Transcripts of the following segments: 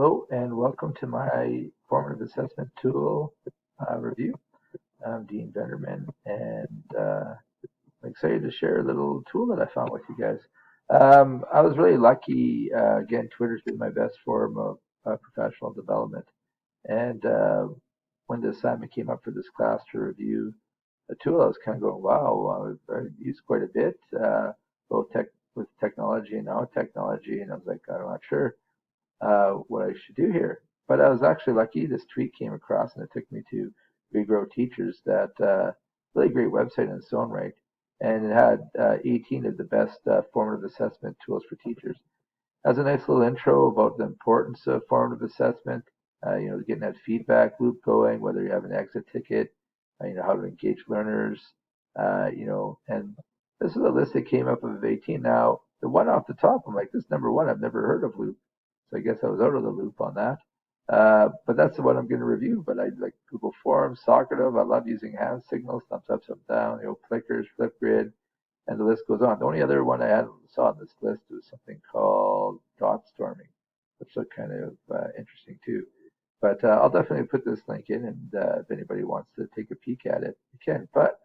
Hello and welcome to my Formative Assessment Tool review. I'm Dean Venderman and I'm excited to share a little tool that I found with you guys. I was really lucky. Again, Twitter's been my best form of professional development. And when the assignment came up for this class to review a tool, I was kind of going, wow, I've used quite a bit, both with technology and non-technology. And I was like, I'm not sure what I should do here. But I was actually lucky. This tweet came across, and it took me to Regrow Teachers, that really great website in its own right, and it had 18 of the best formative assessment tools for teachers. It has a nice little intro about the importance of formative assessment. Getting that feedback loop going, whether you have an exit ticket, how to engage learners, and this is a list that came up of 18. Now, the one off the top, I'm like, this number one, I've never heard of Loop. So I guess I was out of the loop on that. But that's the one I'm going to review. But I like Google Forms, Socrative. I love using hand signals, thumbs up, thumbs down, clickers, Flipgrid, and the list goes on. The only other one I saw on this list was something called dot storming, which looked kind of interesting too. But I'll definitely put this link in, and if anybody wants to take a peek at it, you can. But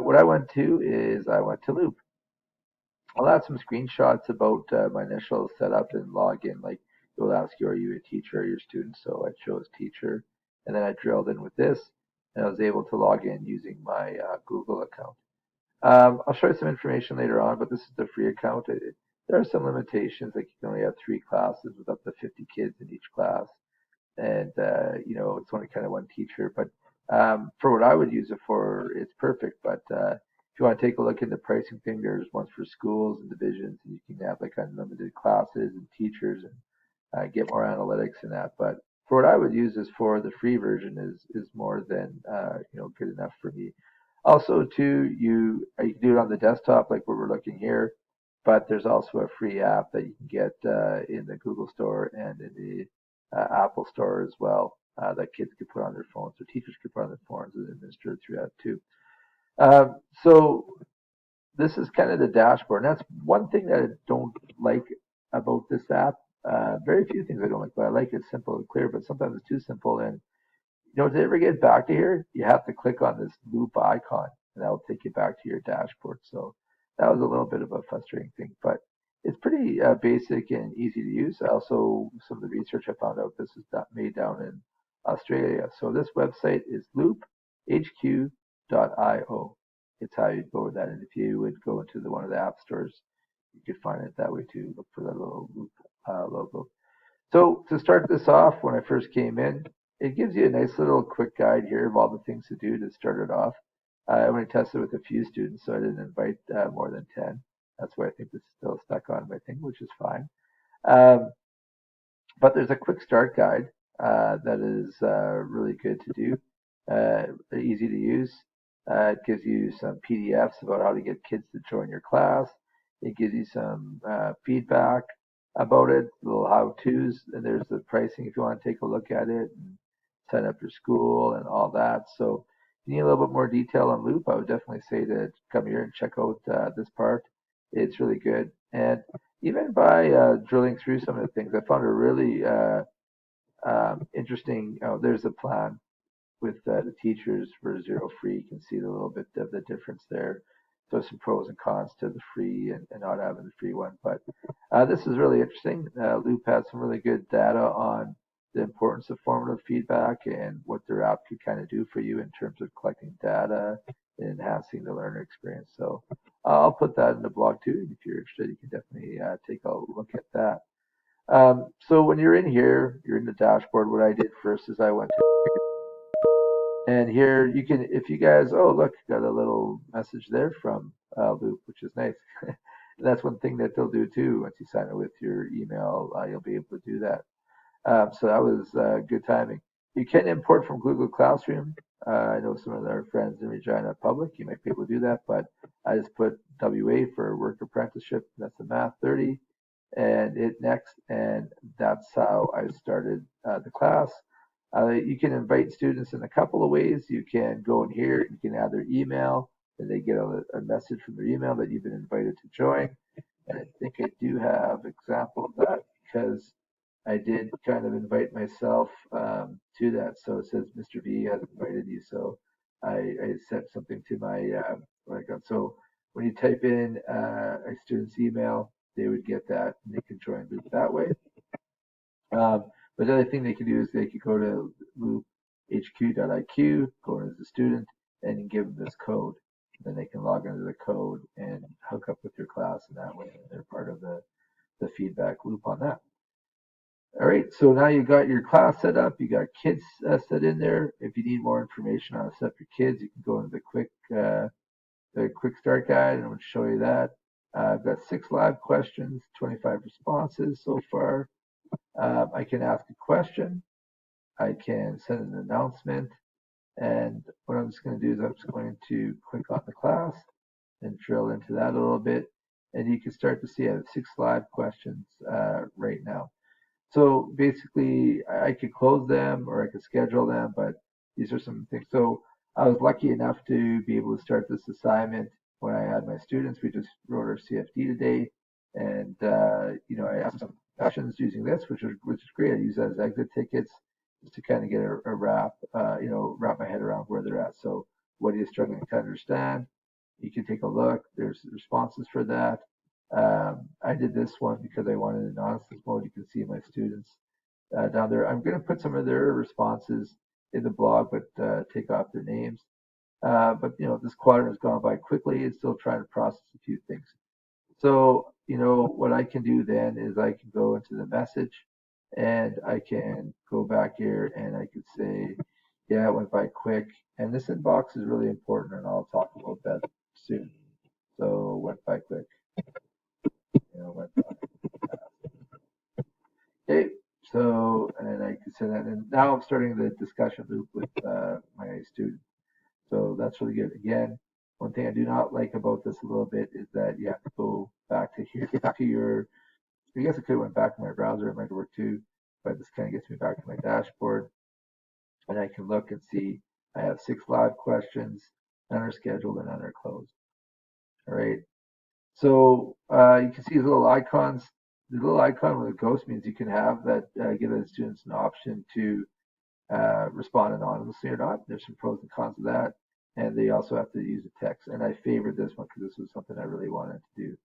what I went to is I went to Loop. I'll add some screenshots about my initial setup and login. Like, it will ask you, are you a teacher or your student? So I chose teacher, and then I drilled in with this, and I was able to log in using my Google account. I'll show you some information later on, but this is the free account. There are some limitations, like you can only have 3 classes with up to 50 kids in each class, and it's only kind of one teacher. But for what I would use it for, it's perfect. But if you want to take a look at the pricing thing, there's ones for schools and divisions, and you can have like unlimited classes and teachers and get more analytics in that. But for what I would use this for, the free version is more than good enough for me. Also, too, you can do it on the desktop like where we're looking here, but there's also a free app that you can get in the Google Store and in the Apple Store as well, that kids could put on their phones, or teachers could put on their phones and administer through that too. So this is kind of the dashboard. And that's one thing that I don't like about this app. Very few things I don't like, but I like it simple and clear, but sometimes it's too simple. And, to ever get back to here, you have to click on this loop icon, and that will take you back to your dashboard. So that was a little bit of a frustrating thing, but it's pretty basic and easy to use. Also, some of the research I found out, this is made down in Australia. So this website is loophq.io. It's how you go with that. And if you would go into one of the app stores, you could find it that way too. Look for the little loop logo. So to start this off, when I first came in, it gives you a nice little quick guide here of all the things to do to start it off. I only tested with a few students, so I didn't invite more than 10. That's why I think this is still stuck on my thing, which is fine. But there's a quick start guide that is really good to do, easy to use. It gives you some PDFs about how to get kids to join your class. It gives you some feedback about it, little how-tos, and there's the pricing if you want to take a look at it and sign up your school and all that. So if you need a little bit more detail on Loop, I would definitely say to come here and check out this part. It's really good. And even by drilling through some of the things, I found it really interesting. There's a plan with the teachers for zero free. You can see the little bit of the difference there. So some pros and cons to the free and not having the free one. But this is really interesting. Loop has some really good data on the importance of formative feedback and what their app could kind of do for you in terms of collecting data and enhancing the learner experience. So I'll put that in the blog too. If you're interested, you can definitely take a look at that. So when you're in here, you're in the dashboard. What I did first is I went to, and here you can, if you guys, oh look, got a little message there from Loop, which is nice. And that's one thing that they'll do too. Once you sign it with your email, you'll be able to do that. So that was good timing. You can import from Google Classroom. I know some of our friends in Regina Public, you might be able to do that, but I just put WA for work apprenticeship. That's the Math 30, and hit next, and that's how I started the class. You can invite students in a couple of ways. You can go in here, you can add their email, and they get a message from their email that you've been invited to join. And I think I do have example of that because I did kind of invite myself to that. So it says Mr. V has invited you. So I sent something to my so when you type in a student's email, they would get that and they can join Loop that way. But the other thing they could do is they could go to loophq.iq, go in as a student, and you give them this code. Then they can log into the code and hook up with your class in that way. And they're part of the feedback loop on that. All right, so now you got your class set up, you got kids set in there. If you need more information on how to set up your kids, you can go into the quick start guide, and I'm going to show you that. I've got 6 live questions, 25 responses so far. I can ask a question, I can send an announcement, and what I'm just going to do is I'm just going to click on the class and drill into that a little bit, and you can start to see I have 6 live questions right now. So basically, I could close them or I could schedule them, but these are some things. So I was lucky enough to be able to start this assignment when I had my students. We just wrote our CFD today, and I asked some questions using this, which is great. I use that as exit tickets just to kind of get a wrap my head around where they're at. So what are you struggling to understand? You can take a look. There's responses for that. I did this one because I wanted an analysis mode. You can see my students down there. I'm going to put some of their responses in the blog, but take off their names. But this quadrant has gone by quickly. It's still trying to process a few things. So what I can do then is I can go into the message, and I can go back here and I could say, yeah, it went by quick. And this inbox is really important, and I'll talk about that soon. So went by quick. Went by. Okay, so, and I can send that in. Now I'm starting the discussion loop with my student. So that's really good. Again, one thing I do not like about this a little bit is that you have to go back to here, back to your, I guess I could have went back to my browser, it might work too, but this kind of gets me back to my dashboard. And I can look and see I have 6 live questions, none are scheduled and none are closed. All right. So you can see these little icons. The little icon with a ghost means you can have that give the students an option to respond anonymously or not. There's some pros and cons of that, and they also have to use a text. And I favored this one because this was something I really wanted to do.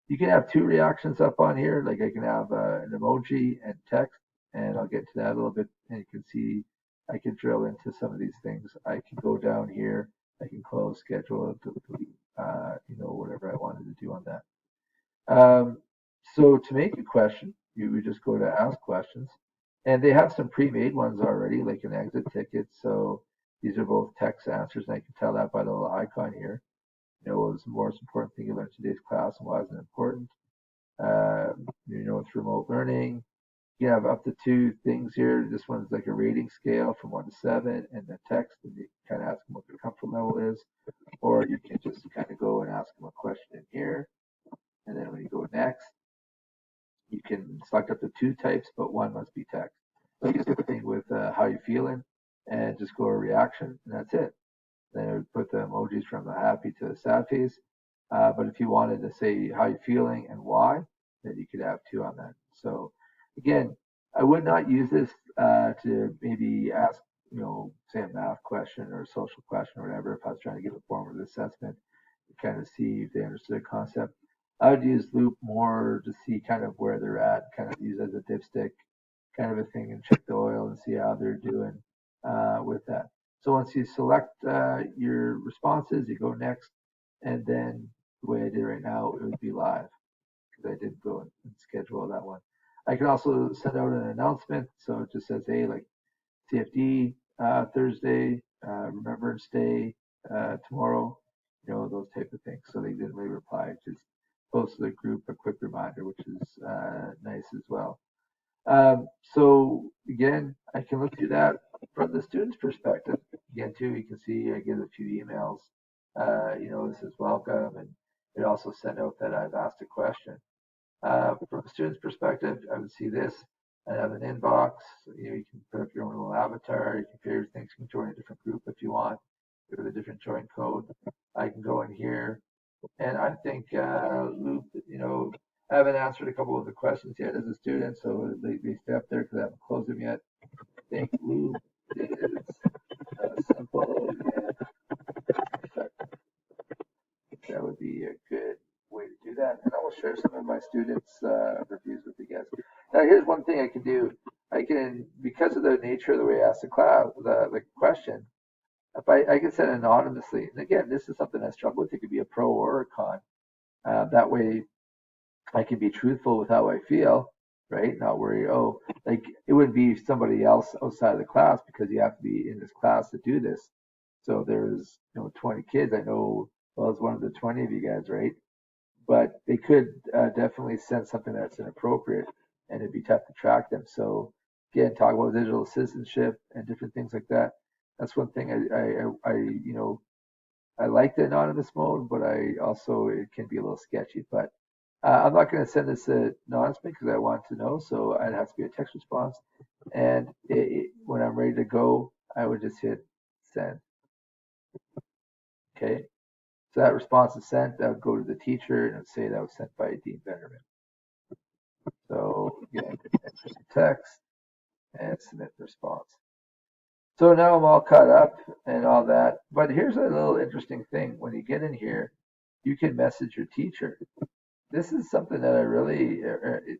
You can have 2 reactions up on here. Like I can have an emoji and text, and I'll get to that a little bit. And you can see I can drill into some of these things. I can go down here. I can close, schedule, delete, whatever I wanted to do on that. So to make a question, you would just go to ask questions, and they have some pre-made ones already, like an exit ticket. So these are both text answers, and I can tell that by the little icon here. What was the most important thing you learned in today's class and why is it important? It's remote learning. You have up to 2 things here. This one's like a rating scale from 1 to 7, and the text, and you kind of ask them what their comfort level is, or you can just kind of go and ask them a question in here, and then when you go next, you can select up to 2 types, but 1 must be text. So you just do the thing with how you feeling, and just go a reaction, and that's it. Then it would put the emojis from the happy to the sad face. But if you wanted to say how you feeling and why, then you could have 2 on that. So again, I would not use this to maybe ask, say a math question or a social question or whatever, if I was trying to give a formative assessment to kind of see if they understood a concept. I would use Loop more to see kind of where they're at, kind of use as a dipstick kind of a thing, and check the oil and see how they're doing with that. So once you select your responses, you go next, and then the way I did right now, it would be live because I didn't go and schedule that one. I can also send out an announcement, so it just says, hey, like CFD Thursday, Remembrance Day tomorrow, those type of things. So they didn't really reply, just post to the group a quick reminder, which is nice as well. So again, I can look through that from the student's perspective. Again, too, you can see I get a few emails. This is welcome, and it also sent out that I've asked a question. From a student's perspective, I would see this. I have an inbox. You can put up your own little avatar. You can figure things. You can join a different group if you want with a different join code. I can go in here, and I think Loop. I haven't answered a couple of the questions yet as a student, so they stay up there because I haven't closed them yet. I think loop is simple yet effective. That would be a good way to do that. And I will share some of my students' reviews with you guys. Now, here's one thing I can do. I can, because of the nature of the way I ask the class, the question, if I can send anonymously. And again, this is something I struggle with. It could be a pro or a con. That way, I can be truthful with how I feel, right? Not worry, oh, like it wouldn't be somebody else outside of the class because you have to be in this class to do this. So there's 20 kids. I know, well, it's one of the 20 of you guys, right? But they could definitely send something that's inappropriate, and it'd be tough to track them. So again, talk about digital citizenship and different things like that. That's one thing I like the anonymous mode, but I also it can be a little sketchy. But I'm not going to send this anonymously because I want to know, so it has to be a text response. And when I'm ready to go, I would just hit send. Okay, so that response is sent. That would go to the teacher and say that was sent by Dean Benderman. So again, enter some text and submit the response. So now I'm all caught up and all that. But here's a little interesting thing. When you get in here, you can message your teacher. This is something that I really,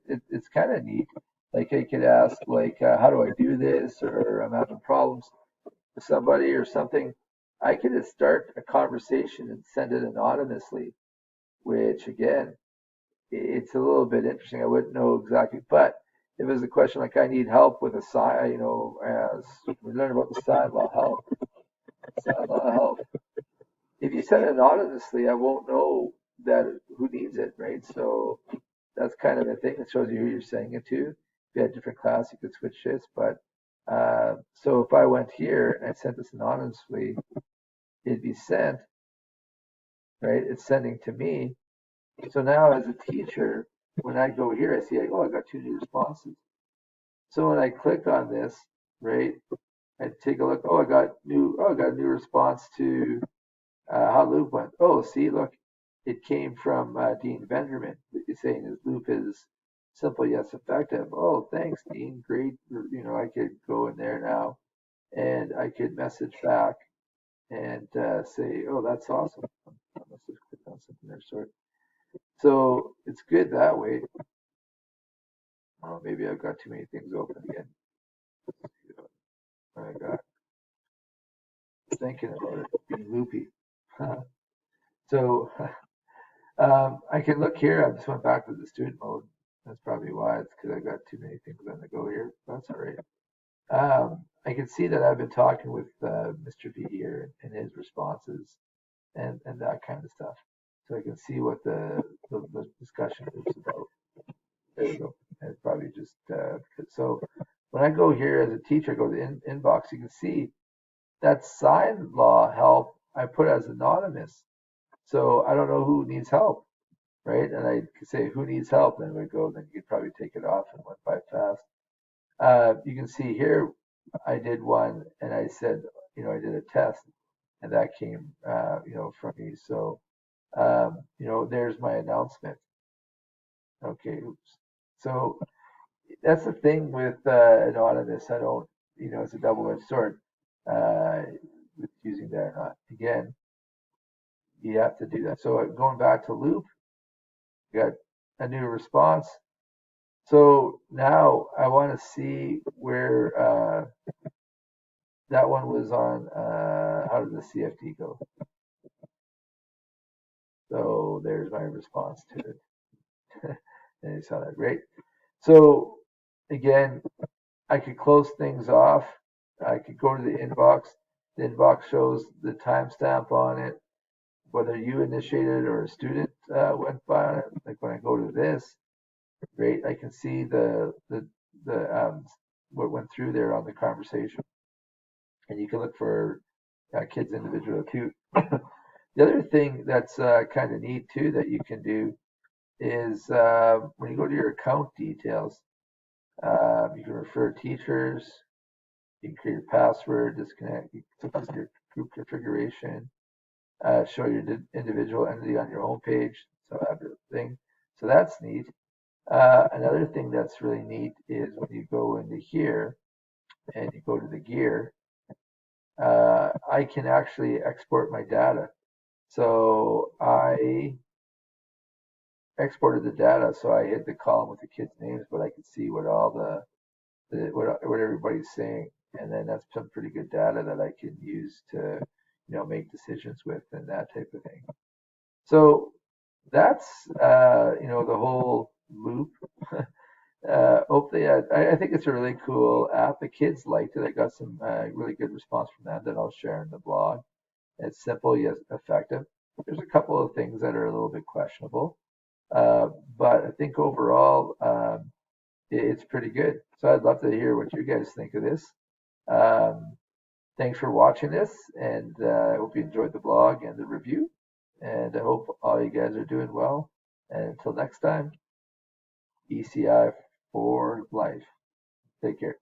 it's kind of neat. Like I could ask, like, how do I do this? Or I'm having problems with somebody or something. I could just start a conversation and send it anonymously, which again, it's a little bit interesting. I wouldn't know exactly, but if it's a question like I need help with a sign, as we learn about the sign law help. If you send it anonymously, I won't know that who needs it, right? So that's kind of the thing. It shows you who you're saying it to. If you had a different class, you could switch this. But so if I went here and I sent this anonymously, it'd be sent, right? It's sending to me. So now as a teacher, when I go here, I see, I got 2 new responses. So when I click on this, right, I take a look. I got a new response to how loop went. Oh, see, look, it came from Dean Benderman. It's saying his loop is simple yes effective. Oh, thanks, Dean. Great. I could go in there now and I could message back and say, oh, that's awesome. I must have clicked on something there. Sorry. So it's good that way. Oh, maybe I've got too many things open again. I got thinking about it being loopy. So I can look here. I just went back to the student mode. That's probably why. It's because I got too many things on the go here. That's all right. I can see that I've been talking with Mr. V here and his responses and that kind of stuff. So I can see what the discussion is about. There you go. And it's probably just so when I go here as a teacher, go to the inbox, you can see that sign law help I put as anonymous. So I don't know who needs help, right? And I could say who needs help, then we go, then you could probably take it off and went by fast. You can see here, I did one and I said, I did a test and that came, from me. So, there's my announcement. Okay, oops. So that's the thing with anonymous. I don't, it's a double-edged sword with using that or not. Again, you have to do that. So going back to loop, you got a new response. So now I want to see where that one was on. How did the CFD go? So there's my response to it. And you saw that, great. So again, I could close things off. I could go to the inbox. The inbox shows the timestamp on it, whether you initiated or a student went by on it. Like when I go to this, great, I can see the what went through there on the conversation, and you can look for kids individual too. The other thing that's kind of neat too that you can do is when you go to your account details, you can refer teachers. You can create a password, disconnect, you can put your group configuration, show your individual entity on your home page. So everything. So that's neat. Another thing that's really neat is when you go into here and you go to the gear, I can actually export my data. So I exported the data, so I hit the column with the kids' names, but I could see what all what everybody's saying, and then that's some pretty good data that I can use to, make decisions with and that type of thing. So that's the whole loop. Hopefully, I think it's a really cool app. The kids liked it. I got some really good response from them that I'll share in the blog. It's simple yet effective. There's a couple of things that are a little bit questionable, uh, but I think overall it's pretty good. So I'd love to hear what you guys think of this. Um, Thanks for watching this, and I hope you enjoyed the blog and the review. And I hope all you guys are doing well. And until next time, ECI for life. Take care.